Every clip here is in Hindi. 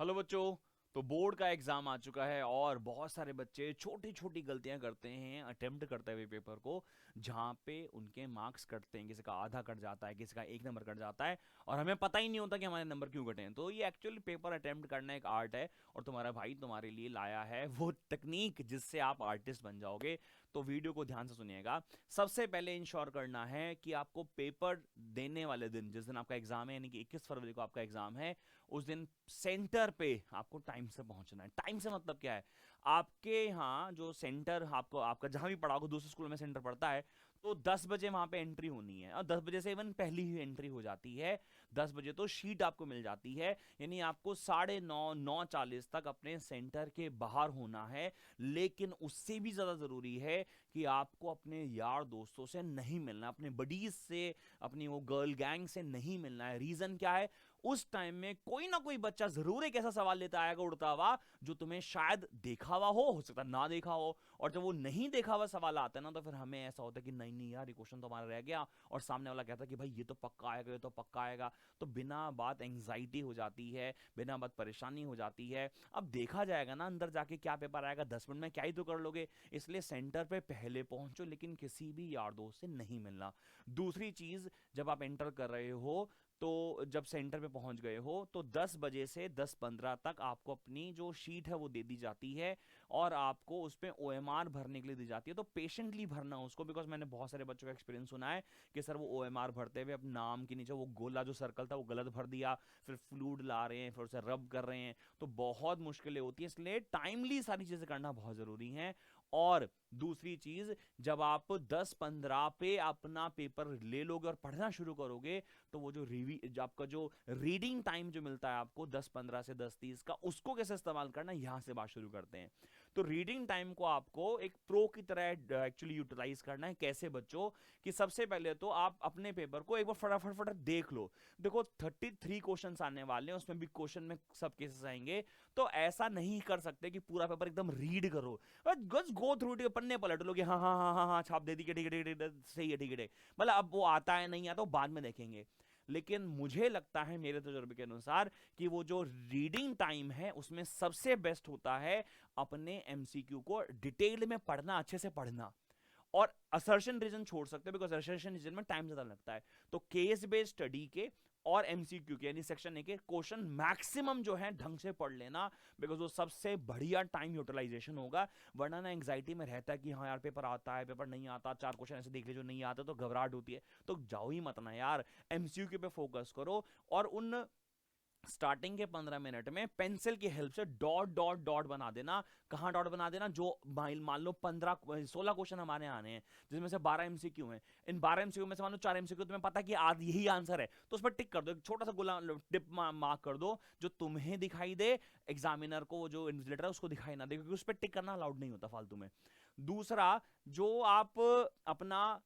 हेलो बच्चों। तो बोर्ड का एग्जाम आ चुका है और बहुत सारे बच्चे छोटी छोटी गलतियां करते हैं अटेम्प्ट करते हुए पेपर को, जहां पे उनके मार्क्स कटते हैं। किसी का आधा कट जाता है, किसी का एक नंबर कट जाता है और हमें पता ही नहीं होता कि हमारे नंबर क्यों कटे हैं। तो ये एक्चुअली पेपर अटेम्प्ट करना एक आर्ट है और तुम्हारा भाई तुम्हारे लिए लाया है वो टेक्निक जिससे आप आर्टिस्ट बन जाओगे। तो वीडियो को ध्यान से सुनिएगा। सबसे पहले इंश्योर करना है कि आपको पेपर देने वाले दिन, जिस दिन आपका एग्जाम है यानी कि 21 फरवरी को आपका एग्जाम है, उस दिन सेंटर पे आपको टाइम से पहुंचना है। टाइम से मतलब क्या है? आपके यहाँ जो सेंटर आपको आपका जहां भी पढ़ा होगा, दूसरे स्कूल में सेंटर पड़ता है, तो 10 बजे वहां पे एंट्री होनी है और 10 बजे से इवन पहली ही एंट्री हो जाती है। 10 बजे तो शीट आपको मिल जाती है, यानी आपको 9:30 9:40 तक अपने सेंटर के बाहर होना है। लेकिन उससे भी ज्यादा जरूरी है कि आपको अपने यार दोस्तों से नहीं मिलना, अपने बडीज से, अपनी वो गर्ल गैंग से नहीं मिलना है। रीजन क्या है? उस टाइम में कोई ना कोई बच्चा जरूर एक ऐसा सवाल लेता आएगा उड़ता हुआ जो तुम्हें शायद देखा हुआ हो सकता है ना देखा हो। और जब वो नहीं देखा हुआ सवाल आता है ना, तो फिर हमें ऐसा होता है कि नहीं नहीं यार, ये क्वेश्चन तो हमारा रह गया, और सामने वाला कहता है कि भाई ये तो पक्का आएगा, ये तो पक्का आएगा। तो बिना बात एंग्जाइटी हो जाती है, बिना बात परेशानी हो जाती है। अब देखा जाएगा ना अंदर जाके क्या पेपर आएगा, 10 मिनट में क्या ही तो कर लोगे। इसलिए सेंटर पे पहले पहुंचो, लेकिन किसी भी यार दोस्त से नहीं मिलना। दूसरी चीज, जब आप एंटर कर रहे हो, तो जब सेंटर पे पहुंच गए हो तो 10 बजे से 10:15 तक आपको अपनी जो शीट है वो दे दी जाती है और आपको उस पर ओएमआर भरने के लिए दी जाती है। तो पेशेंटली भरना उसको, बिकॉज मैंने बहुत सारे बच्चों का एक्सपीरियंस सुना है कि सर वो ओएमआर भरते हुए अपने नाम के नीचे वो गोला जो सर्कल था वो गलत भर दिया, फिर फ्लूड ला रहे हैं, फिर उसे रब कर रहे हैं, तो बहुत मुश्किलें होती हैं। इसलिए टाइमली सारी चीजें करना बहुत जरूरी है। और दूसरी चीज, जब आप 10:15 पे अपना पेपर ले लोगे और पढ़ना शुरू करोगे, तो वो जो आपका जो रीडिंग टाइम जो मिलता है आपको 10:15 से 10:30 का, उसको कैसे इस्तेमाल करना, यहां से बात शुरू करते हैं। तो रीडिंग टाइम को आपको एक प्रो की तरह एक्चुअली यूटिलाइज करना है। कैसे बच्चों? कि सबसे पहले तो आप अपने पेपर को एक बार फटाफट फटाफट देख लो। देखो 33 क्वेश्चन आने वाले हैं, उसमें भी क्वेश्चन में सब केसेस आएंगे। तो ऐसा नहीं कर सकते कि पूरा पेपर एकदम रीड करो, बस गो थ्रू इट, पन्ने पलट लो कि हाँ हाँ हाँ हाँ हाँ छाप दे दी, ठीक है ठीक है ठीक है, सही है ठीक है ठीक है। मतलब अब वो आता है नहीं आता, वो बाद में देखेंगे। लेकिन मुझे लगता है मेरे तजुर्बे के अनुसार कि वो जो रीडिंग टाइम है उसमें सबसे बेस्ट होता है अपने एमसीक्यू को डिटेल में पढ़ना, अच्छे से पढ़ना। और असर्शन रीजन छोड़ सकते हो, बिकॉज असर्शन रीजन में टाइम ज्यादा लगता है। तो केस बेस्ड स्टडी के और एमसीक्यू के यानी सेक्शन ए के क्वेश्चन मैक्सिमम जो है ढंग से पढ़ लेना, बिकॉज वो सबसे बढ़िया टाइम यूटिलाइजेशन होगा। वरना ना एंग्जाइटी में रहता है कि हाँ यार पेपर आता है, पेपर नहीं आता, 4 क्वेश्चन ऐसे देख ले जो नहीं आते, तो घबराहट होती है। तो जाओ ही मत ना यार, एमसीक्यू पे फोकस करो। और उन स्टार्टिंग के 15 मिनट में पेंसिल की हेल्प से डॉट डॉट डॉट बना देना। कहां डॉट बना देना? जो मान लो 15 16 क्वेश्चन हमारे आने हैं, जिसमें से 12 एमसीक्यू हैं। इन 12 एमसीक्यू में से मान लो 4 एमसीक्यू तुम्हें पता कि आज यही आंसर है, तो उस पर टिक कर दो, एक छोटा सा गोला टिप मार्क कर दो, जो तुम्हें दिखाई दे, एग्जामिनर को, जो इन्विजिलेटर है उसको दिखाई ना दे, क्योंकि उस पर टिक करना अलाउड नहीं होता फालतू में। दूसरा, जो आप अपना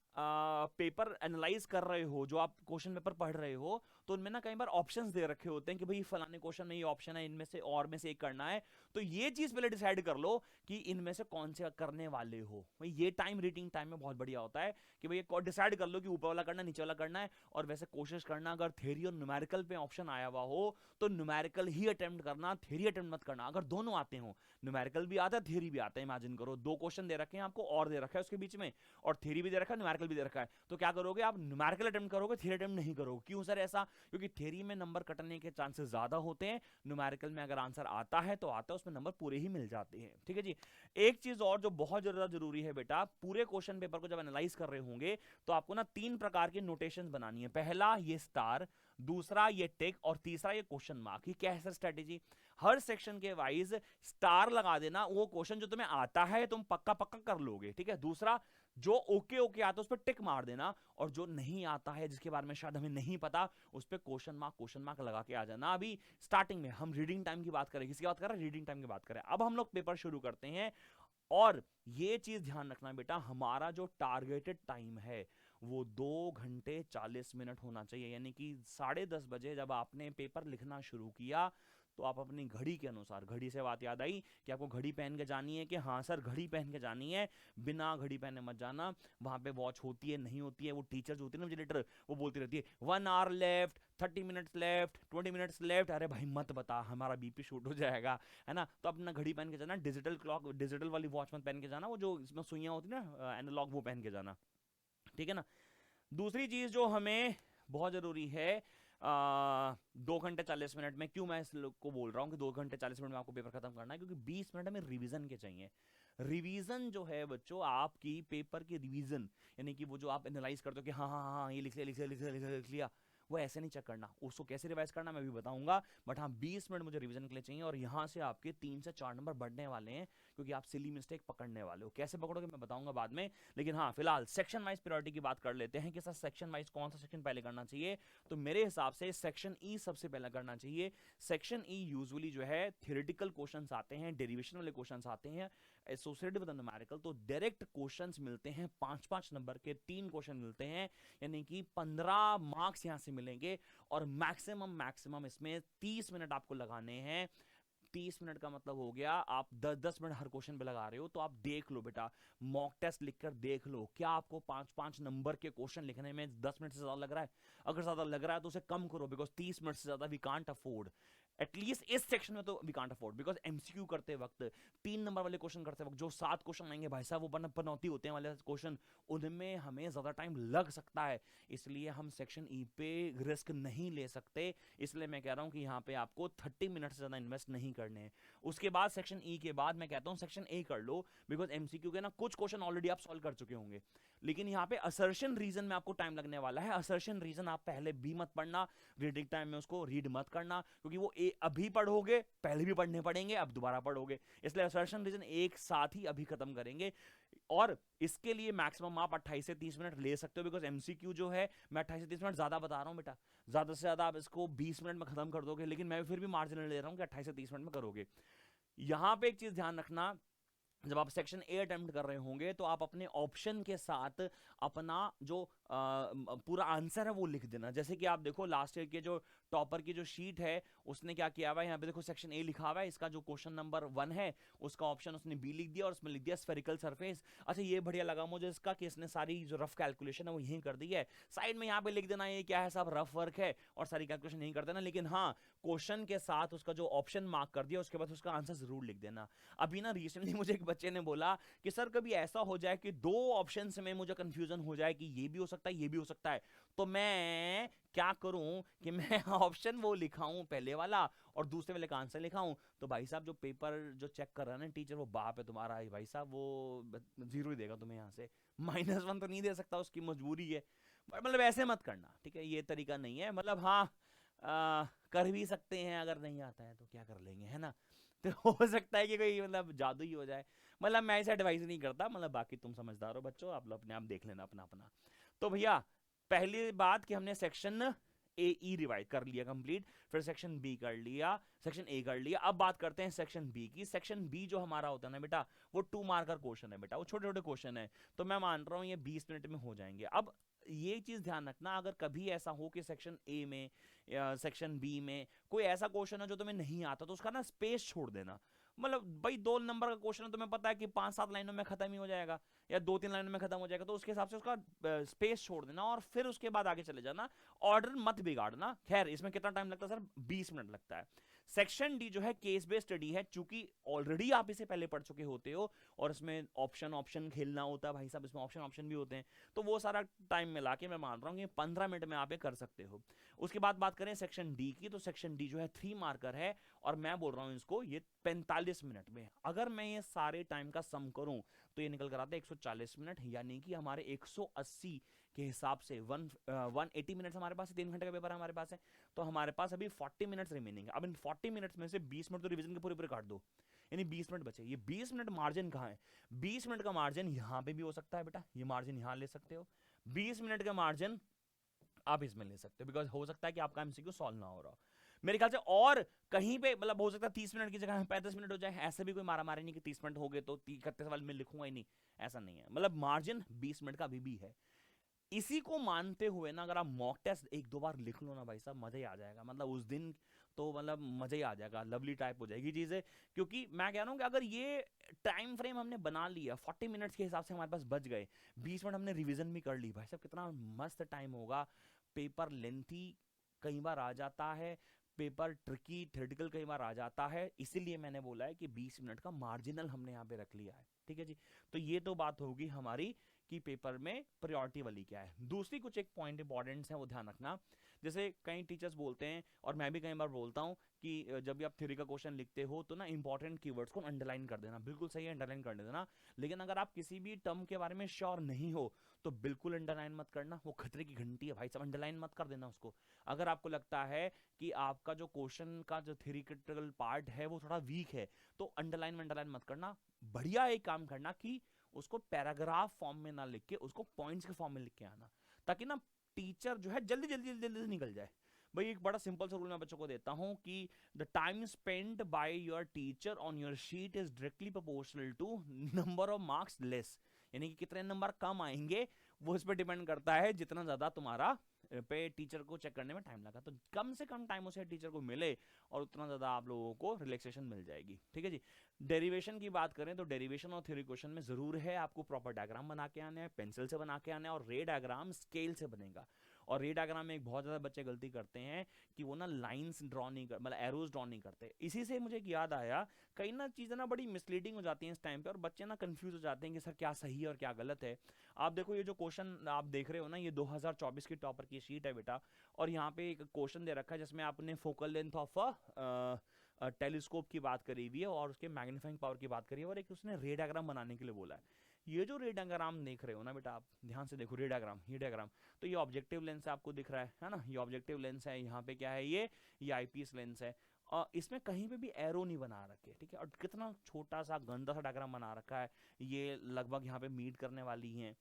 पेपर एनालाइज कर रहे हो, जो आप क्वेश्चन पेपर पढ़ रहे हो, तो उनमें ना कई बार ऑप्शंस दे रखे होते हैं कि भाई फलाने क्वेश्चन में ये ऑप्शन है, इनमें से और में से एक करना है। तो ये चीज पहले डिसाइड कर लो कि इनमें से कौन से करने वाले हो। भाई ये टाइम रीडिंग टाइम में बहुत बढ़िया होता है कि भाई डिसाइड कर लो कि ऊपर वाला करना, नीचे वाला करना है। और वैसे कोशिश करना, अगर थ्योरी और न्यूमेरिकल पे ऑप्शन आया हुआ हो तो न्यूमेरिकल ही अटेम्प्ट करना, थ्योरी अटेम्प्ट मत करना। अगर दोनों आते हो, न्यूमेरिकल भी आता है थ्योरी भी आता है, इमेजिन करो 2 क्वेश्चन दे रखे हैं आपको और दे रखा है उसके बीच में, और थ्योरी भी दे रखा है, न्यूमेरिकल भी दे रखा है, तो क्या करोगे आप? न्यूमेरिकल अटेम्प्ट करोगे, थ्योरी अटेम्प्ट नहीं करोगे। क्यों सर ऐसा? क्योंकि थ्योरी में नंबर कटने के चांसेस ज्यादा होते हैं, न्यूमेरिकल में अगर आंसर आता है तो आता है, उसमें नंबर पूरे ही मिल जाते हैं। ठीक है जी। एक चीज और जो बहुत ज्यादा जरूरी है बेटा, पूरे क्वेश्चन पेपर को जब एनालाइज कर रहे होंगे तो आपको ना 3 प्रकार की नोटेशन बनानी है। पहला ये स्टार, दूसरा ये टिक, और तीसरा ये क्वेश्चन मार्क। ये क्या है सर स्ट्रेटेजी? हर सेक्शन के वाइज स्टार लगा देना, वो क्वेश्चन जो तुम्हें आता है तुम पक्का पक्का कर लोगे, ठीक है। दूसरा, जो ओके ओके आता है उस पर टिक मार देना, और जो नहीं आता है, जिसके बारे में शायद हमें नहीं पता, उस पर क्वेश्चन मार्क लगा के आ जाना। अभी स्टार्टिंग में हम रीडिंग टाइम की बात करें, किसकी बात कर रहे हैं? रीडिंग टाइम की बात करें। अब हम लोग पेपर शुरू करते हैं। और ये चीज ध्यान रखना बेटा, हमारा जो टारगेटेड टाइम है वो 2 घंटे 40 मिनट होना चाहिए। यानी कि 10:30 बजे जब आपने पेपर लिखना शुरू किया, तो आप अपनी घड़ी के अनुसार, घड़ी से बात याद आई कि आपको घड़ी पहन के जानी है, कि हाँ सर घड़ी पहन के जानी है, बिना घड़ी पहने मत जाना। वहां पे वॉच होती है नहीं होती है, वो टीचर जो होती है ना विजिलेटर, वो बोलती रहती है 1 hour left, 30 minutes left, 20 minutes left. अरे भाई मत बता, हमारा बीपी शूट हो जाएगा, है ना। तो अपना घड़ी पहन के जाना, डिजिटल क्लॉक, डिजिटल वाली वॉच मत पहन के जाना, वो जो इसमें सुइयां होती है ना एनालॉग, वो पहन के जाना, ठीक है ना। दूसरी चीज जो हमें बहुत जरूरी है, 2 घंटे 40 मिनट में, क्यों मैं इस लोग को बोल रहा हूँ कि 2 घंटे 40 मिनट में आपको पेपर खत्म करना है, क्योंकि 20 मिनट में रिवीजन के चाहिए। रिवीजन जो है बच्चों, आपकी पेपर की रिवीजन, यानी कि वो जो आप एनालाइज करते हो कि हाँ हाँ हाँ हाँ, ये लिख लिया लिख लिया लिख लिया लिख लिया लिख लिया, वो ऐसे नहीं चेक करना। उसको कैसे रिवाइज करना मैं भी बताऊंगा, बट हाँ 20 मिनट मुझे रिवीजन के लिए चाहिए। और यहाँ से आपके 3 से 4 नंबर बढ़ने वाले हैं, क्योंकि आप सिली मिस्टेक पकड़ने वाले हो। कैसे पकड़ोगे मैं बताऊंगा बाद में, लेकिन हाँ फिलहाल सेक्शन वाइज प्रायोरिटी की बात कर लेते हैं कि सर सेक्शन वाइज कौन सा सेक्शन पहले करना चाहिए। तो मेरे हिसाब से सेक्शन ई सबसे पहले करना चाहिए। सेक्शन ई यूजुअली जो है थियोरेटिकल क्वेश्चंस आते हैं, डेरिवेशन वाले क्वेश्चंस आते हैं, एसोसिएटेड विद न्यूमेरिकल, तो डायरेक्ट क्वेश्चंस मिलते हैं 5-5 नंबर के, 3 क्वेश्चन मिलते हैं, यानी कि 15 मार्क्स यहां से मिलेंगे। और मैक्सिमम मैक्सिमम इसमें 30 मिनट आपको लगाने हैं। 30 मिनट का मतलब हो गया आप 10-10 मिनट हर क्वेश्चन पे लगा रहे हो। तो आप देख लो बेटा, मॉक टेस्ट लिखकर देख लो, क्या आपको 5-5 नंबर के क्वेश्चन लिखने में 10 मिनट से ज्यादा लग रहा है? अगर ज्यादा लग रहा है तो उसे कम करो, बिकॉज 30 मिनट से ज्यादा वी कांट अफोर्ड। एटलीस्ट इस सेक्शन में तो we can't afford, because MCQ करते वक्त, 3 नंबर वाले क्वेश्चन करते वक्त जो 7 क्वेश्चन आएंगे भाई साहब, वो पनौती होते हैं वाले क्वेश्चन, उनमें हमें ज्यादा टाइम लग सकता है। इसलिए हम सेक्शन ई पे रिस्क नहीं ले सकते। इसलिए मैं कह रहा हूं कि यहाँ पे आपको 30 मिनट से ज्यादा इन्वेस्ट नहीं करने हैं। उसके बाद सेक्शन ई के बाद मैं कहता हूँ सेक्शन ए कर लो, बिकॉज एमसीक्यू के ना कुछ क्वेश्चन ऑलरेडी आप सॉल्व कर चुके होंगे, लेकिन यहाँ पे असर्शन रीजन में आपको टाइम लगने वाला है। असर्शन रीजन आप पहले भी मत पढ़ना, रीडिंग टाइम में उसको रीड मत करना, क्योंकि वो अभी पढ़ोगे, पहले भी पढ़ने पड़ेंगे, अब दोबारा पढ़ोगे। इसलिए असर्शन रीजन एक साथ ही अभी खत्म करेंगे। और इसके लिए मैक्सिमम आप 28 से 30 मिनट ले सकते हो, बिकॉज एमसीक्यू जो है, मैं 28 से 30 मिनट ज्यादा बता रहा हूं बेटा, ज्यादा से ज्यादा आप इसको 20 मिनट में खत्म कर दोगे, लेकिन मैं फिर भी मार्जिनल ले रहा हूं कि 28 से 30 मिनट में करोगे। यहां पे एक चीज ध्यान रखना, जब आप सेक्शन ए अटेम्प्ट कर रहे होंगे तो आप अपने ऑप्शन के साथ अपना जो पूरा आंसर है वो लिख देना। जैसे कि आप देखो लास्ट ईयर के जो टॉपर की जो शीट है, उसने क्या किया हुआ है, यहाँ पे देखो सेक्शन ए लिखा हुआ है, इसका जो क्वेश्चन नंबर 1 है उसका ऑप्शन उसने बी लिख दिया, और उसमें लिख दिया स्फेरिकल सरफेस। अच्छा ये बढ़िया लगा मुझे इसका, कि इसने सारी जो रफ कैलकुलेशन है वो यहीं कर दी है। साइड में यहाँ पे लिख देना ये क्या है साहब, रफ वर्क है, और सारी कैलकुलेशन यहीं कर देना। लेकिन हाँ, क्वेश्चन के साथ उसका जो ऑप्शन मार्क कर दिया, उसके बाद उसका आंसर जरूर लिख देना। अभी ना रिसेंटली मुझे एक बच्चे ने बोला कि सर कभी ऐसा हो जाए कि 2 ऑप्शंस में मुझे कंफ्यूजन हो जाए कि ये भी हो सकता है ये भी हो सकता है, तो मैं क्या करूं कि मैं ऑप्शन वो लिखाऊं पहले वाला और दूसरे वाले का आंसर लिखाऊं। तो भाई साहब जो पेपर जो चेक कर रहा है ना टीचर, वो बाप है तुम्हारा भाई साहब, वो 0 ही देगा तुम्हें, यहाँ से -1 तो नहीं दे सकता, उसकी मजबूरी है। मतलब ऐसे मत करना, ठीक है, ये तरीका नहीं है। मतलब हाँ कर भी सकते हैं, अगर नहीं आता है तो क्या कर लेंगे, है ना। तो हो सकता है कि कोई मतलब जादू ही हो जाए। मतलब मैं इसे एडवाइस नहीं करता, मतलब बाकी तुम समझदार हो बच्चों, आप लोग अपने आप देख लेना अपना अपना। तो भैया पहली बात कि हमने सेक्शन ए ई रिवाइज कर लिया कंप्लीट, फिर सेक्शन बी कर लिया, सेक्शन ए कर लिया। अब बात करते हैं सेक्शन बी की। सेक्शन बी जो हमारा होता है ना बेटा, वो 2 मार्कर क्वेश्चन है बेटा, वो छोटे छोटे क्वेश्चन है। तो मैं मान रहा हूँ ये 20 मिनट में हो जाएंगे। अब ये चीज ध्यान रखना, अगर कभी ऐसा हो कि सेक्शन ए में या सेक्शन बी में कोई ऐसा क्वेश्चन है जो तुम्हें नहीं आता, तो उसका ना स्पेस छोड़ देना। मतलब भाई 2 नंबर का क्वेश्चन है, तुम्हें पता है कि 5-7 लाइनों में खत्म ही हो जाएगा, या 2-3 लाइनों में खत्म हो जाएगा, तो उसके हिसाब से उसका स्पेस छोड़ देना और फिर उसके बाद आगे चले जाना। ऑर्डर मत बिगाड़ना। खैर इसमें कितना टाइम लगता है सर? 20 मिनट लगता है। सेक्शन डी जो है केस बेस्ड स्टडी है, चूंकि ऑलरेडी आप इसे पहले पढ़ चुके होते हो और इसमें ऑप्शन ऑप्शन खेलना होता है भाई साहब, इसमें ऑप्शन ऑप्शन भी होते हैं, तो वो सारा टाइम मिला के मैं मान रहा हूँ कि 15 मिनट में आप ये कर सकते हो। उसके बाद बात करें सेक्शन डी की, तो सेक्शन डी जो है 3 मार्कर है, और मैं बोल रहा हूँ इसको ये 45 मिनट में। अगर मैं ये सारे टाइम का सम करूं तो ये निकल कर आता है 140 मिनट, यानी कि हमारे 180 के हिसाब से 180 मिनट्स हमारे पास है, 3 घंटे का पेपर हमारे पास है, तो हमारे पास अभी 40 मिनट्स रिमेनिंग है। अब इन 40 मिनट्स में से 20 मिनट तो रिवीजन के पूरे पूरे काट दो, यानी 20 मिनट बचे। ये 20 मिनट मार्जिन कहाँ है? 20 मिनट का मार्जिन यहाँ पे भी हो सकता है बेटा, ये मार्जिन यहाँ ले सकते हो। 20 मिनट का मार्जिन आप इसमें ले सकते हो, बिकॉज हो सकता है कि आपका एमसीक्यू सॉल्व ना हो रहा हो मेरे ख्याल से। और कहीं पे मतलब हो सकता है 30 मिनट की जगह 35 मिनट हो जाए, ऐसे भी कोई मारा मारी नहीं कि 30 मिनट हो गए तो 31 सवाल में लिखूंगा ही नहीं, ऐसा नहीं है। मतलब मार्जिन 20 मिनट का अभी भी है। इसी को मानते हुए ना अगर आप मॉक टेस्ट 1-2 बार लिख लो ना भाई साहब, मजा ही आ जाएगा। मतलब उस दिन तो मतलब मजा ही आ जाएगा, लवली टाइप हो जाएगी चीजें। क्योंकि मैं कह रहा हूँ कि अगर ये टाइम फ्रेम हमने बना लिया 40 मिनट्स के हिसाब से हमारे पास बच गए, 20 मिनट हमने रिवीजन भी कर ली, भाई साहब कितना मस्त टाइम होगा। पेपर लेंथी कई बार आ जाता है, पेपर ट्रिकी थ्योरेटिकल कई बार आ जाता है, इसीलिए मैंने बोला है कि 20 मिनट का मार्जिनल हमने यहाँ पे रख लिया है। ठीक है जी, तो ये तो बात होगी हमारी कि पेपर में प्रायोरिटी वाली क्या है। दूसरी कुछ एक पॉइंट इंपॉर्टेंट्स है वो ध्यान रखना। जैसे कई टीचर्स बोलते हैं और मैं भी कई बार बोलता हूँ कि जब भी आप थ्योरी का क्वेश्चन लिखते हो तो ना इंपॉर्टेंट कीवर्ड्स को अंडरलाइन कर देना, बिल्कुल सही है अंडरलाइन कर देना, लेकिन अगर आप किसी भी टर्म के बारे में श्योर नहीं हो तो बिल्कुल अंडरलाइन मत करना, वो खतरे की घंटी है भाई साहब, अंडरलाइन मत कर देना उसको। अगर आपको लगता है कि आपका जो क्वेश्चन का जो थ्योरेटिकल पार्ट है वो थोड़ा वीक है तो अंडरलाइन मत करना, बढ़िया एक काम करना कि उसको पैराग्राफ फॉर्म में ना लिख के उसको पॉइंट्स के फॉर्म में लिख के आना, ताकि ना टीचर जो है जल्दी जल्दी जल्दी जल्दी निकल जाए। भाई एक बड़ा सिंपल सा रूल मैं बच्चों को देता हूं कि the time spent by your teacher on your sheet is directly proportional to number of marks less, यानी कि कितने नंबर कम आएंगे वो इस पर डिपेंड करता है जितना ज्यादा तुम्हारा पे टीचर को चेक करने में टाइम लगा, तो कम से कम टाइम उसे टीचर को मिले और उतना ज्यादा आप लोगों को रिलैक्सेशन मिल जाएगी। ठीक है जी, डेरिवेशन की बात करें तो डेरिवेशन और थ्योरी क्वेश्चन में जरूर है आपको प्रॉपर डायग्राम बना के आना है, पेंसिल से बना के आना है, और रे डायग्राम स्केल से बनेगा। और रे डायग्राम में एक बहुत ज्यादा बच्चे गलती करते हैं कि वो ना लाइंस ड्रॉ नहीं कर, मतलब एरोज ड्रॉ नहीं करते। इसी से मुझे एक याद आया, कई ना चीजें ना बड़ी मिसलीडिंग हो जाती हैं इस टाइम पे और बच्चे ना कंफ्यूज हो जाते हैं कि सर क्या सही है और क्या गलत है। आप देखो ये जो क्वेश्चन आप देख रहे हो ना, ये 2024 की टॉपर की शीट है बेटा, और यहाँ पे एक क्वेश्चन दे रखा है जिसमें आपने फोकल लेंथ ऑफ टेलीस्कोप की बात करी हुई है और उसके मैग्नीफाइंग पावर की बात करी है, और एक उसने रे डायग्राम बनाने के लिए बोला है। ये जो रे डायग्राम देख रहे हो ना बेटा, आप ध्यान से देखो रे डायग्राम, ये डायग्राम, तो ये ऑब्जेक्टिव लेंस आपको दिख रहा है ना, ये ऑब्जेक्टिव लेंस है, यहाँ पे क्या है ये आईपीएस लेंस है, और इसमें कहीं पे भी एरो नहीं बना रखे, ठीक है, और कितना छोटा सा गंदा सा डायग्राम बना रखा है, ये लगभग यहाँ पे मीट करने वाली है,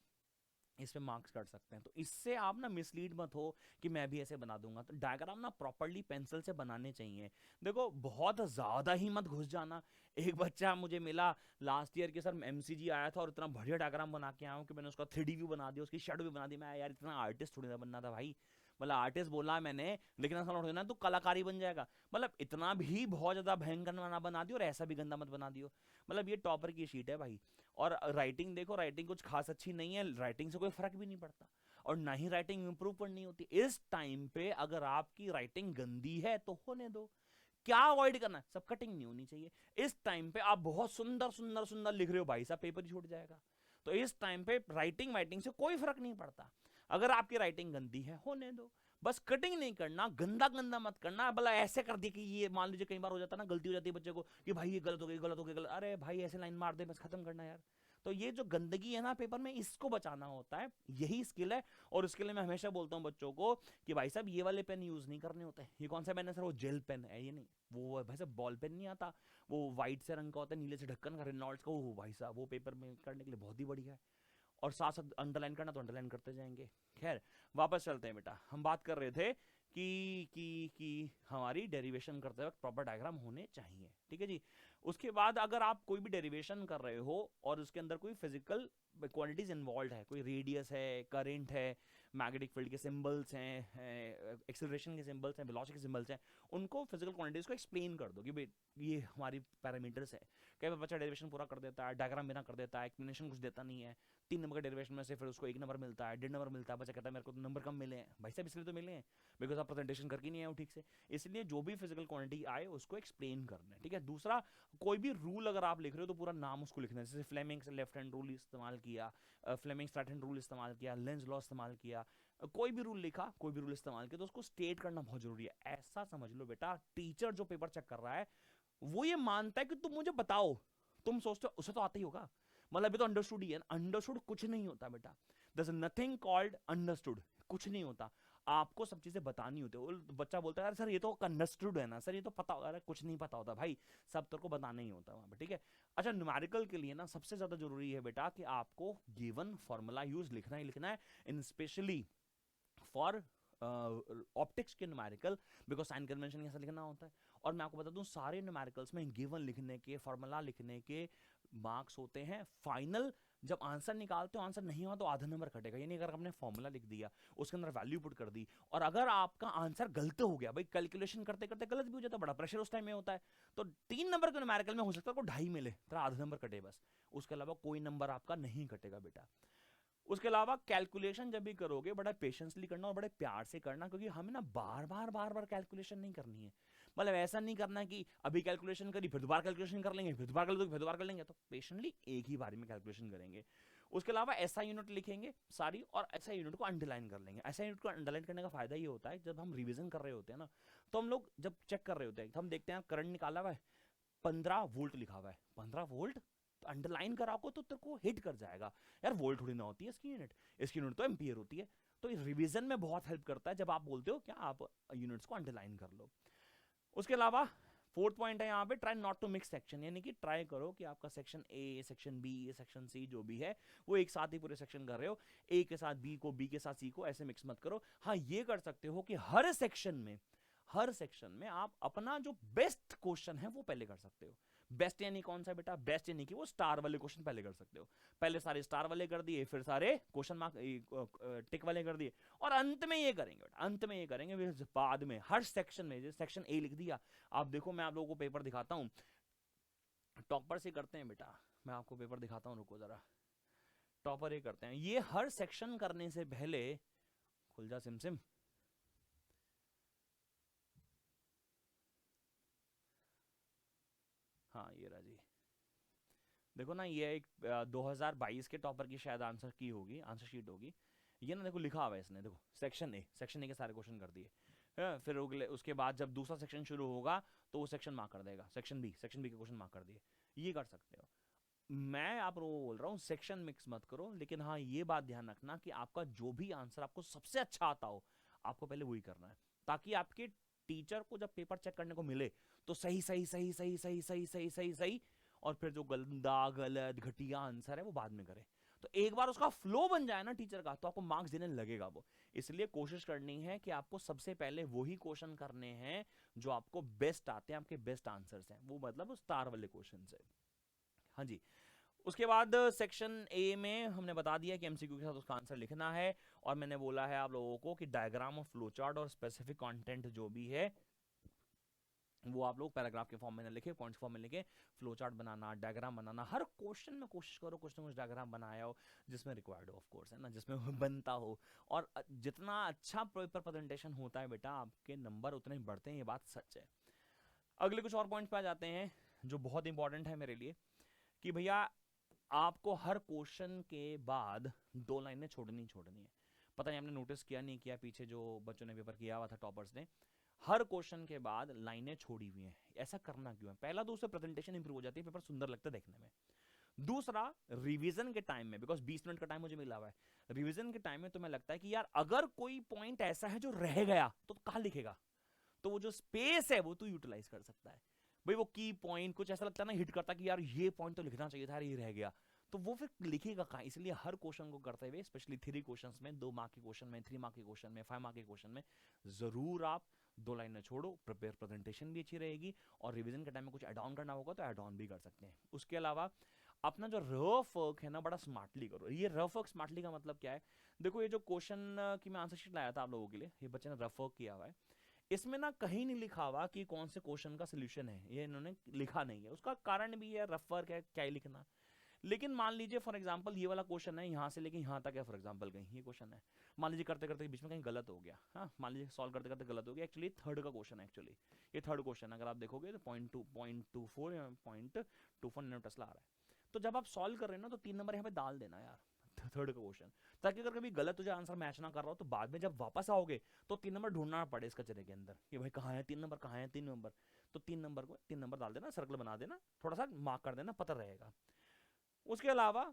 इस पे मार्क्स कर सकते हैं। तो इससे आप ना मिसलीड मत हो कि मैं भी ऐसे बना दूंगा, तो डायग्राम ना प्रॉपर्ली पेंसिल से बनाने चाहिए। देखो बहुत ज्यादा ही मत घुस जाना। एक बच्चा मुझे मिला लास्ट ईयर के, सर एमसीजी आया था और इतना बढ़िया डायग्राम बना के आया हूँ कि मैंने उसका 3D व्यू बना दिया, उसकी शेडो भी बना दी। मैं यार इतना आर्टिस्ट थोड़ी ना बनना था भाई, मतलब आर्टिस्ट बोला मैंने, लेकिन ऐसा ना तो कलाकारी बन जाएगा। मतलब इतना भी बहुत ज्यादा भयंकर ना बना दियो और ऐसा भी गंदा मत बना दियो। मतलब ये टॉपर की शीट है भाई। और राइटिंग देखो, राइटिंग कुछ खास अच्छी नहीं है, राइटिंग से कोई फर्क भी नहीं पड़ता और ना ही राइटिंग इंप्रूव करनी होती। इस टाइम पे अगर आपकी राइटिंग गंदी है तो होने दो, क्या अवॉइड करना है, सब कटिंग नहीं होनी चाहिए। इस टाइम पे आप बहुत सुंदर सुंदर सुंदर लिख रहे हो भाई साहब, पेपर ही छूट जाएगा। तो इस टाइम पे राइटिंग वाइटिंग से कोई फर्क नहीं पड़ता, अगर आपकी राइटिंग गंदी है होने दो, बस कटिंग नहीं करना, गंदा गंदा मत करना। भला ऐसे कर दिया कि ये मान लीजिए कई बार हो जाता है ना, गलती हो जाती है बच्चे को कि भाई ये गलत हो गई गलत हो गई गलत, अरे भाई ऐसे लाइन मार दे बस खत्म करना यार। तो ये जो गंदगी है ना पेपर में, इसको बचाना होता है, यही स्किल है। और उसके लिए मैं हमेशा बोलता हूँ बच्चों को कि भाई साहब ये वाले पेन यूज नहीं करने होते। ये कौन सा पेन है सर? वो जेल पेन है, ये नहीं, वो भाई साहब बॉल पेन नहीं आता, वो व्हाइट से रंग का होता है, नीले से ढक्कन का, रेनॉल्ड्स का, वो भाई साहब वो पेपर में करने के लिए बहुत ही बढ़िया है। और साथ साथ अंडरलाइन करना तो अंडरलाइन करते जाएंगे। खैर वापस चलते हैं बेटा, हम बात कर रहे थे कि हमारी डेरिवेशन करते वक्त प्रॉपर डायग्राम होने चाहिए। ठीक है जी, उसके बाद अगर आप कोई भी डेरिवेशन कर रहे हो और उसके अंदर कोई फिजिकल क्वांटिटीज इन्वॉल्व है, कोई रेडियस है, करंट है, मैग्नेटिक फील्ड के सिंबल्स हैं, एक्सेलरेशन के सिंबल्स हैं, वेलोसिटी के सिंबल्स हैं, उनको फिजिकल क्वांटिटीज को एक्सप्लेन कर दो कि भाई ये हमारी पैरामीटर्स है। कई बार बच्चा डेरिवेशन पूरा कर देता है, डायग्राम बिना कर देता है, एक्सप्लेनेशन कुछ देता नहीं है, 3 नंबर के डेरिवेशन में से फिर उसको 1 नंबर मिलता है, 1.5 नंबर मिलता है, बच्चा कहता है मेरे को तो नंबर कम मिले हैं। भाई साहब इसलिए तो मिले हैं बिकॉज आप प्रेजेंटेशन करके नहीं आए हो ठीक से। इसलिए जो भी फिजिकल क्वांटिटी आए उसको एक्सप्लेन करना है। ठीक है, दूसरा कोई भी रूल अगर आप लिख रहे हो तो पूरा नाम उसको लिखना है, जैसे फ्लेमिंग्स लेफ्ट हैंड रूल इस्तेमाल किया, फ्लेमिंग्स राइट हैंड रूल इस्तेमाल किया, लेंज लॉ इस्तेमाल किया, कोई भी रूल लिखा, कोई भी रूल इस्तेमाल किया तो उसको स्टेट करना बहुत जरूरी है। ऐसा समझ लो बेटा, टीचर जो पेपर चेक कर रहा है वो ये मानता है कि तुम मुझे बताओ, तुम सोचते हो उसे तो आता ही होगा, मतलब अभी तो अंडरस्टूड ही है। अंडरस्टूड कुछ नहीं होता बेटा, दस नथिंग कॉल्ड अंडरस्टूड, कुछ नहीं होता। आपको सब चीजें बतानी होती है। बच्चा बोलता है अरे सर ये तो अंडरस्टूड है ना, सर ये तो पता होगा, अरे कुछ नहीं पता होता भाई, सब तेरे को बताना ही होता है वहां पे। ठीक है, अच्छा न्यूमेरिकल के लिए ना सबसे ज्यादा जरूरी है बेटा कि आपको गिवन फॉर्मूला यूज लिखना ही लिखना है, इन स्पेशली फॉर ऑप्टिक्स के न्यूमेरिकल, बिकॉज साइन कन्वेंशन कैसा लिखना होता है। और मैं आपको बता दूं सारे न्यूमेरिकल्स में गिवन लिखने के, फॉर्मूला लिखने के मार्क्स होते हैं फाइनल जब आंसर निकालते हो आंसर नहीं हुआ तो आधा नंबर कटेगा। यानी अगर आपने फॉर्मूला लिख दिया, उसके अंदर वैल्यू पुट कर दी, और अगर आपका आंसर गलत हो गया, भाई कैलकुलेशन करते करते गलत भी हो जाता है, बड़ा प्रेशर उस टाइम में होता है, तो 3 नंबर के न्यूमेरिकल में हो सकता है को 2.5 मिले, तेरा आधा नंबर कटे बस, उसके अलावा कोई नंबर आपका नहीं कटेगा बेटा। उसके अलावा कैलकुलेशन जब भी करोगे बड़ा पेशेंसली करना और बड़े प्यार से करना, क्योंकि हमें ना बार बार कैलकुलेशन नहीं करनी है। मतलब ऐसा नहीं करना कि अभी कैलकुलेशन करी फिर दोबारा कैलकुलेशन कर लेंगे, फिर दोबारा कर लेंगे, फिर दोबारा कर लेंगे, तो पेशेंटली एक ही बार में कैलकुलेशन करेंगे। उसके अलावा ऐसा यूनिट लिखेंगे सारी, और ऐसा यूनिट को अंडरलाइन कर लेंगे। ऐसा यूनिट को अंडरलाइन करने का फायदा ये होता है, जब हम रिवीजन कर रहे होते हैं ना, तो हम लोग जब चेक कर रहे होते हैं तो हम देखते हैं करंट निकाला हुआ है, 15 वोल्ट लिखा हुआ है, 15 वोल्ट, तो अंडरलाइन करा को तो तेरे को हिट कर जाएगा, यार वोल्ट थोड़ी ना होती है इसकी यूनिट तो एम्पियर होती है। तो इस रिवीजन में बहुत हेल्प करता है जब आप बोलते हो क्या आप यूनिट्स को अंडरलाइन कर लो। उसके अलावा फोर्थ पॉइंट है यहाँ पे, try not to mix section, यानी कि ट्राई करो कि आपका section A, section B, section C जो भी है वो एक साथ ही पूरे सेक्शन कर रहे हो, ए के साथ बी को, बी के साथ सी को ऐसे मिक्स मत करो। हाँ ये कर सकते हो कि हर सेक्शन में आप अपना जो बेस्ट क्वेश्चन है वो पहले कर सकते हो। बेस्ट यानी कौन सा बेटा, बेस्ट यानी कि वो स्टार वाले क्वेश्चन पहले कर सकते हो, पहले सारे स्टार वाले कर दिए, फिर सारे क्वेश्चन मार्क टिक वाले कर दिए, और अंत में ये करेंगे बेटा, अंत में ये करेंगे बाद में हर सेक्शन में, जैसे सेक्शन ए लिख दिया, आप देखो मैं आप लोगों को पेपर दिखाता हूँ, टॉपर से करते हैं बेटा, मैं आपको पेपर दिखाता हूँ, रुको जरा, टॉपर ये करते हैं, ये हर सेक्शन करने से पहले, खुल जा सिम, हाँ ये रहा जी, देखो ना ये एक 2022 के टॉपर की शायद आंसर की होगी, आंसर शीट होगी, ये ना देखो लिखा हुआ है इसने, देखो सेक्शन ए के सारे क्वेश्चन कर दिए, फिर उसके बाद जब दूसरा सेक्शन शुरू होगा तो वो सेक्शन मार्क कर देगा, सेक्शन बी के क्वेश्चन मार्क कर दिए, ये कर सकते हो। मैं आप लोगों को बोल रहा हूँ सेक्शन मिक्स मत करो, लेकिन हाँ ये बात ध्यान रखना कि आपका जो भी आंसर आपको सबसे अच्छा आता हो, आपको पहले वही करना है, ताकि आपके टीचर को जब पेपर चेक करने को मिले तो सही सही सही सही सही सही सही सही सही, और फिर जो गंदा गलत घटिया आंसर है वो बाद में करे। तो एक बार उसका फ्लो बन जाए ना टीचर का, तो आपको मार्क्स देने लगेगा वो। इसलिए कोशिश करनी है कि आपको सबसे पहले वही क्वेश्चन करने हैं जो आपको बेस्ट आते हैं, आपके बेस्ट आंसर्स हैं, वो मतलब स्टार वाले क्वेश्चन है। हाँ जी। उसके बाद सेक्शन ए में हमने बता दिया कि एमसीक्यू के साथ उसका आंसर लिखना है, और मैंने बोला है आप लोगों को कि डायग्राम और फ्लो चार्ट और स्पेसिफिक कंटेंट जो भी है वो आप लोग पैराग्राफ के फॉर्म में ना लिखे, पॉइंट्स फॉर्म में लिखे, फ्लो चार्ट बनाना, डायग्राम बनाना, हर क्वेश्चन में कोशिश करो कुछ ना कुछ डायग्राम बनाया हो जिसमें रिक्वायर्ड हो, ऑफ कोर्स है ना, जिसमें बनता हो। और जितना अच्छा पेपर प्रेजेंटेशन होता है बेटा आपके नंबर उतने ही बढ़ते हैं, ये बात सच है। अगले कुछ और पॉइंट्स पे आ जाते हैं जो बहुत इंपॉर्टेंट है मेरे लिए, कि भैया आपको हर क्वेश्चन के बाद 2 लाइनें छोड़नी है। पता नहीं आपने नोटिस किया नहीं किया, पीछे जो बच्चों ने पेपर किया हुआ था टॉपर्स ने, हर क्वेश्चन के बाद लाइनें छोड़ी हुई हैं। ऐसा करना क्यों है? पहला तो उससे प्रेजेंटेशन इंप्रूव हो जाती है, पेपर सुंदर लगता है देखने में। दूसरा, रिवीजन के टाइम में, बिकॉज 20 मिनट का टाइम मुझे मिला हुआ है, रिवीजन के टाइम में तुम्हें लगता है कि यार अगर कोई पॉइंट ऐसा है जो रह गया तो कहां लिखेगा, तो वो जो स्पेस है वो तू यूटिलाइज कर सकता है। भाई वो की पॉइंट कुछ ऐसा लगता है ना हिट करता कि यार ये पॉइंट तो लिखना चाहिए था, ये रह गया, तो वो फिर लिखेगा कहाँ। इसलिए हर क्वेश्चन को करते हुए, स्पेशली 3 क्वेश्चंस में, 2 मार्क के क्वेश्चन में, 3 मार्क के क्वेश्चन में, 5 मार्क के क्वेश्चन में, जरूर आप 2 लाइनें छोड़ो, प्रिपेयर प्रेजेंटेशन भी अच्छी रहेगी, और रिवीजन के टाइम में कुछ एड ऑन करना होगा तो एड ऑन भी कर सकते हैं। उसके अलावा अपना जो रफ वर्क है ना बड़ा स्मार्टली करो। ये रफ वर्क स्मार्टली का मतलब क्या है, देखो ये जो क्वेश्चन की मैं आंसर शीट लाया था आप लोगों के लिए, ये बच्चे ने रफ वर्क किया हुआ है, इसमें ना कहीं नहीं लिखा हुआ कि कौन से क्वेश्चन का सोल्यूशन है, ये इन्होंने लिखा नहीं है। उसका कारण भी है, रफ वर्क है, क्या ही लिखना। लेकिन मान लीजिए फॉर एग्जांपल ये वाला क्वेश्चन है, यहाँ से लेके यहाँ तक है, फॉर एग्जांपल कहीं ये क्वेश्चन है, मान लीजिए करते करते बीच में कहीं गलत हो गया, हाँ मान लीजिए सॉल्व करते करते गलत हो गया, एक्चुअली थर्ड का क्वेश्चन है, एक्चुअली ये थर्ड क्वेश्चन अगर आप देखोगे तो 0.24 या 0.24 नैनो टेस्ला आ रहा है। तो जब आप सॉल्व कर रहे हैं ना तो 3 नंबर यहाँ पे डाल देना यार, थर्ड का क्वेश्चन, ताकि अगर कभी गलत तुझे आंसर मैच ना कर रहा हो तो बाद में जब वापस आओगे तो 3 नंबर ढूंढना पड़े इस कचरे के अंदर कि भाई कहाँ है 3 नंबर, कहाँ है 3 नंबर। तो 3 नंबर को 3 नंबर डाल देना, सर्कल बना देना, थोड़ा सा मार्क कर देना, पता रहेगा। उसके अलावा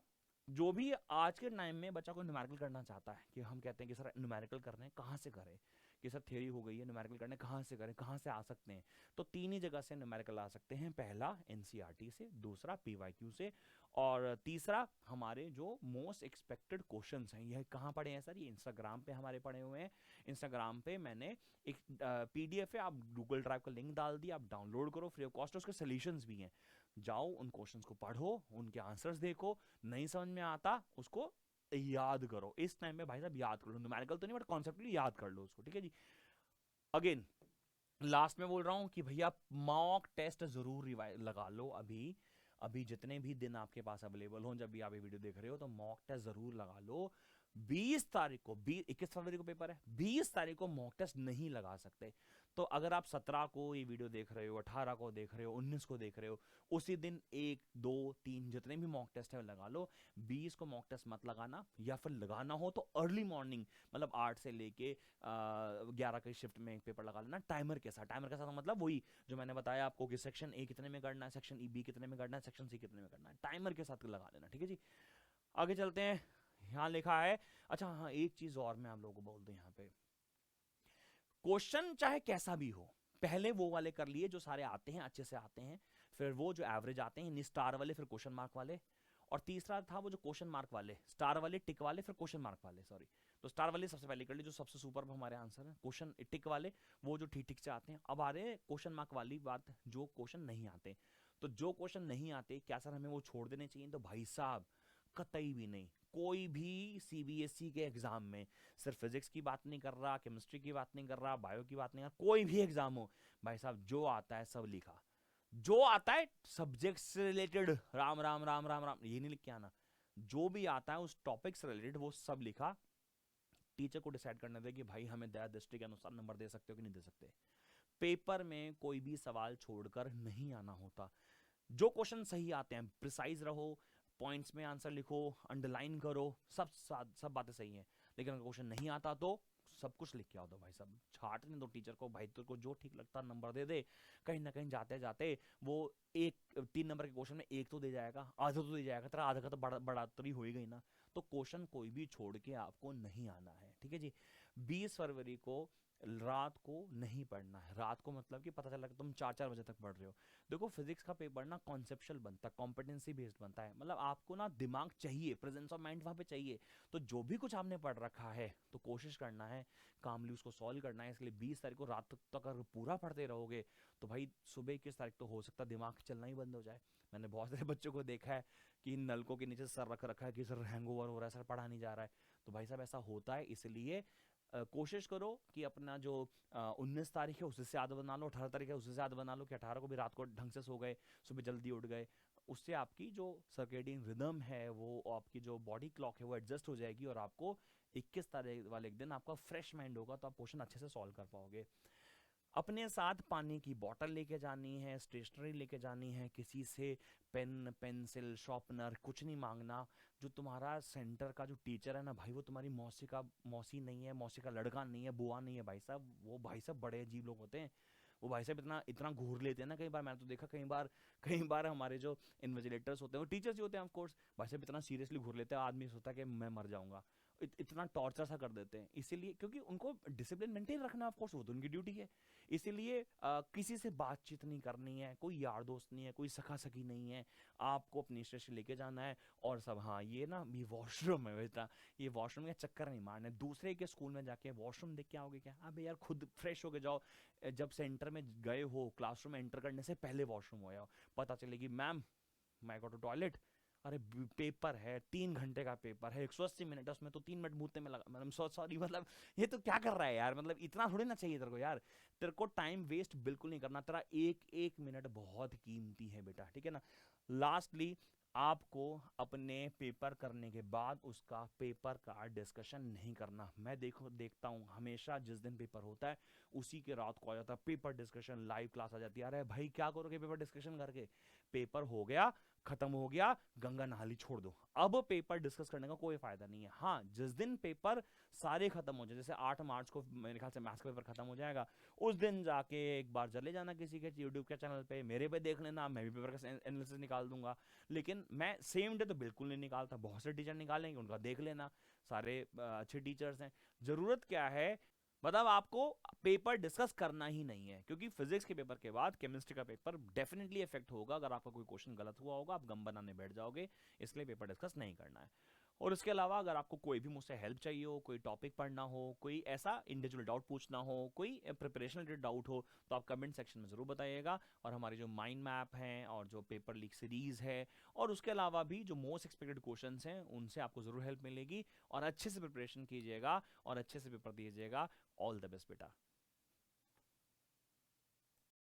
जो भी आज के टाइम में बच्चा को न्यूमेरिकल करना चाहता है, कि हम कहते हैं कि सर न्यूमेरिकल करने हैं, कहाँ से करें, कि सर थ्योरी हो गई है, न्यूमेरिकल करने कहाँ से करें, कहाँ से आ सकते हैं? तो तीन ही जगह से न्यूमेरिकल आ सकते हैं, पहला एनसीईआरटी से, दूसरा पीवाईक्यू से, और तीसरा हमारे जो मोस्ट एक्सपेक्टेड क्वेश्चंस हैं। यह कहाँ पढ़े हैं सर? ये इंस्टाग्राम पे हमारे पढ़े हुए हैं। इंस्टाग्राम पे मैंने एक पीडीएफ है, आप गूगल ड्राइव का लिंक डाल दिया, आप डाउनलोड करो फ्री ऑफ कॉस्ट, उसके सोल्यूशंस भी हैं। जाओ उन क्वेश्चंस को पढ़ो, उनके आंसर्स देखो, नहीं समझ में आता उसको याद करो। इस टाइम में भाई साहब याद कर लो, न्यूमेरिकल तो नहीं बट कॉन्सेप्टली याद कर लो उसको, ठीक है जी। अगेन लास्ट में बोल रहा हूं कि भैया मॉक टेस्ट जरूर लगा लो। अभी अभी जितने भी दिन आपके पास अवेलेबल हो, जब भी आप ये वीडियो देख रहे हो, तो मॉक टेस्ट जरूर लगा लो। 20 तारीख को, 21 फरवरी को पेपर है, 20 तारीख को मॉक टेस्ट नहीं लगा सकते। तो अगर आप 17 को ये वीडियो देख रहे हो, 18 को देख रहे हो, 19 को देख रहे हो, उसी दिन 1 2 3 जितने भी मॉक टेस्ट है लगा लो। 20 को मॉक टेस्ट मत लगाना, या फिर लगाना हो तो अर्ली मॉर्निंग, मतलब 8 से लेके 11 की शिफ्ट में एक पेपर लगा लेना टाइमर के साथ। टाइमर के साथ मतलब वही जो मैंने बताया आपको कि सेक्शन ए कितने में करना है, सेक्शन बी कितने में करना है, सेक्शन सी कितने में करना है, टाइमर के साथ लगा लेना, ठीक है जी। आगे चलते हैं, यहाँ लिखा है, अच्छा हाँ एक चीज और मैं आप लोगों को बोल दूं, यहाँ पे क्वेश्चन चाहे कैसा भी हो, पहले वो वाले कर लिए जो सारे आते हैं, अच्छे से आते हैं, फिर वो जो एवरेज आते हैं स्टार वाले, फिर क्वेश्चन मार्क वाले, और तीसरा था वो जो क्वेश्चन मार्क वाले, स्टार वाले, टिक वाले, फिर क्वेश्चन मार्क वाले, सॉरी। तो स्टार वाले सबसे पहले कर ली, जो सबसे सुपर हमारे आंसर है। क्वेश्चन टिक वाले वो जो ठीक ठीक से आते हैं। अब आ रहे क्वेश्चन मार्क वाली बात, जो क्वेश्चन नहीं आते। तो जो क्वेश्चन नहीं आते, क्या सर हमें वो छोड़ देने चाहिए? तो भाई साहब कतई भी नहीं। कोई भी सीबीएसई के एग्जाम में, सिर्फ फिजिक्स की बात नहीं कर रहा, केमिस्ट्री की बात नहीं कर रहा, बायो की बात नहीं कर रहा, कोई भी एग्जाम हो भाई साहब, जो आता है सब लिखा। जो आता है सब्जेक्ट से रिलेटेड, राम राम राम राम राम ये नहीं लिख के आना, जो भी आता है उस टॉपिक से रिलेटेड वो सब लिखा। टीचर को डिसाइड करने दे कि भाई हमें दया दृष्टि के अनुसार नंबर दे सकते हो कि नहीं दे सकते। पेपर में कोई भी सवाल छोड़कर नहीं आना होता। जो क्वेश्चन सही आते हैं प्रिसाइज रहो, पॉइंट्स में आंसर लिखो, अंडरलाइन करो, सब बातें सही हैं। लेकिन अगर क्वेश्चन नहीं आता तो सब कुछ लिख के आओ दो भाई साहब, छाटने दो टीचर को, भाई तेरे को जो ठीक लगता नंबर दे दे। कहीं ना कहीं जाते जाते वो एक 3 नंबर के क्वेश्चन में एक तो दे जाएगा, आधा तो दे जाएगा, तेरा आधा का तो बढ़ातरी हो ही गई ना। तो क्वेश्चन कोई भी छोड़ के आपको नहीं आना है, ठीक है जी। 20 फरवरी को रात को नहीं पढ़ना है। रात को मतलब कि पता चला कि तुम 4 बजे तक पढ़ रहे हो। देखो फिजिक्स का पेपर ना कॉन्सेप्चुअल बनता है, कॉम्पिटेंसी बेस्ड बनता है, मतलब आपको ना दिमाग चाहिए, प्रेजेंस ऑफ माइंड वहां पे चाहिए। तो जो भी कुछ आपने पढ़ रखा है तो कोशिश करना है कामली उसको सॉल्व करना है। इसलिए 20 तारीख को रात तक अगर पूरा पढ़ते रहोगे तो भाई सुबह 21 तारीख तो हो सकता है दिमाग चलना ही बंद हो जाए। मैंने बहुत सारे बच्चों को देखा है कि नलकों के नीचे सर रख रखा है कि सर हैंगओवर हो रहा है, सर पढ़ा नहीं जा रहा है। तो भाई साहब ऐसा होता है, इसलिए कोशिश करो कि अपना जो 19 तारीख है उससे ज़्यादा बना लो, 18 तारीख है उससे ज़्यादा बना लो, कि 18 को भी रात को ढंग से सो गए, सुबह जल्दी उठ गए। उससे आपकी जो सर्केडियन रिदम है, वो आपकी जो बॉडी क्लॉक है वो एडजस्ट हो जाएगी, और आपको 21 तारीख वाले एक दिन आपका फ्रेश माइंड होगा, तो आप क्वेश्चन अच्छे से सॉल्व कर पाओगे। अपने साथ पानी की बोतल लेके जानी है, स्टेशनरी लेके जानी है, किसी से पेन पेंसिल शॉर्पनर कुछ नहीं मांगना। जो तुम्हारा सेंटर का जो टीचर है ना भाई, वो तुम्हारी मौसी नहीं है, मौसी का लड़का नहीं है, बुआ नहीं है भाई साहब। वो भाई साहब बड़े अजीब लोग होते हैं। वो भाई साहब इतना इतना घूर लेते हैं ना, कई बार मैंने तो देखा, कई बार हमारे जो इन्विजिलेटर्स होते हैं, वो टीचर्स ही होते हैं ऑफ कोर्स, भाई साहब इतना सीरियसली घूर लेते हैं, आदमी सोचता है कि मैं मर जाऊंगा। इतना टॉर्चर सा कर देते हैं, इसीलिए क्योंकि उनको डिसिप्लिन मेंटेन रखना ऑफ कोर्स वो तो उनकी ड्यूटी है। इसीलिए किसी से बातचीत नहीं करनी है, कोई यार दोस्त नहीं है, कोई सखा सखी नहीं है, आपको अपनी स्टेशन लेके जाना है। और सब हाँ ये ना ये वॉशरूम है बेटा, ये वॉशरूम के चक्कर नहीं मारने, दूसरे के स्कूल में जाके वॉशरूम देख के आओगे क्या? अबे यार खुद फ्रेश होके जाओ। जब सेंटर में गए हो, क्लासरूम में एंटर करने से पहले वॉशरूम हो जाओ, पता चलेगी मैम मैं गो टू टॉयलेट। अरे पेपर है, 3 घंटे का पेपर है, 180 मिनट है, उसमें तो 3 मिनट मूतने में लगा, मतलब सॉरी, मतलब ये तो क्या कर रहा है यार, मतलब इतना थोड़ी ना चाहिए तेरे को यार। तेरे को टाइम वेस्ट बिल्कुल नहीं करना, तेरा एक एक मिनट बहुत कीमती है बेटा, ठीक है ना। लास्टली आपको अपने पेपर करने के बाद उसका पेपर का डिस्कशन नहीं करना। मैं देखता हूँ हमेशा जिस दिन पेपर होता है उसी के रात को आ जाता है पेपर डिस्कशन, लाइव क्लास आ जाती है। अरे भाई क्या करोगे पेपर डिस्कशन करके? पेपर हो गया, खत्म हो गया, गंगा नहाली छोड़ दो। अब पेपर डिस्कस करने का कोई फायदा नहीं है। हाँ जिस दिन पेपर सारे खत्म हो जाए, जैसे 8 मार्च को मेरे ख्याल से मैथ्स का पेपर खत्म हो जाएगा, उस दिन जाके एक बार चले जाना किसी के यूट्यूब के चैनल पे, मेरे पे देख लेना, मैं भी पेपर का एनालिसिस निकाल दूंगा। लेकिन मैं सेम डे तो बिल्कुल नहीं निकालता, बहुत से टीचर निकालेंगे, उनका देख लेना, सारे अच्छे टीचर्स हैं। जरूरत क्या है, मतलब आपको पेपर डिस्कस करना ही नहीं है, क्योंकि फिजिक्स के पेपर के बाद केमिस्ट्री का पेपर डेफिनेटली इफेक्ट होगा। अगर आपका कोई क्वेश्चन गलत हुआ होगा, आप गम बनाने बैठ जाओगे, इसलिए पेपर डिस्कस नहीं करना है। और उसके अलावा अगर आपको कोई भी मुझसे हेल्प चाहिए हो, कोई टॉपिक पढ़ना हो, कोई ऐसा इंडिविजुअल डाउट पूछना हो, कोई प्रिपरेशन रिलेटेड डाउट हो, तो आप कमेंट सेक्शन में ज़रूर बताइएगा। और हमारी जो माइंड मैप हैं और जो पेपर लीक सीरीज़ है, और उसके अलावा भी जो मोस्ट एक्सपेक्टेड क्वेश्चंस हैं, उनसे आपको ज़रूर हेल्प मिलेगी। और अच्छे से प्रिपरेशन कीजिएगा और अच्छे से पेपर दीजिएगा। ऑल द बेस्ट बेटा।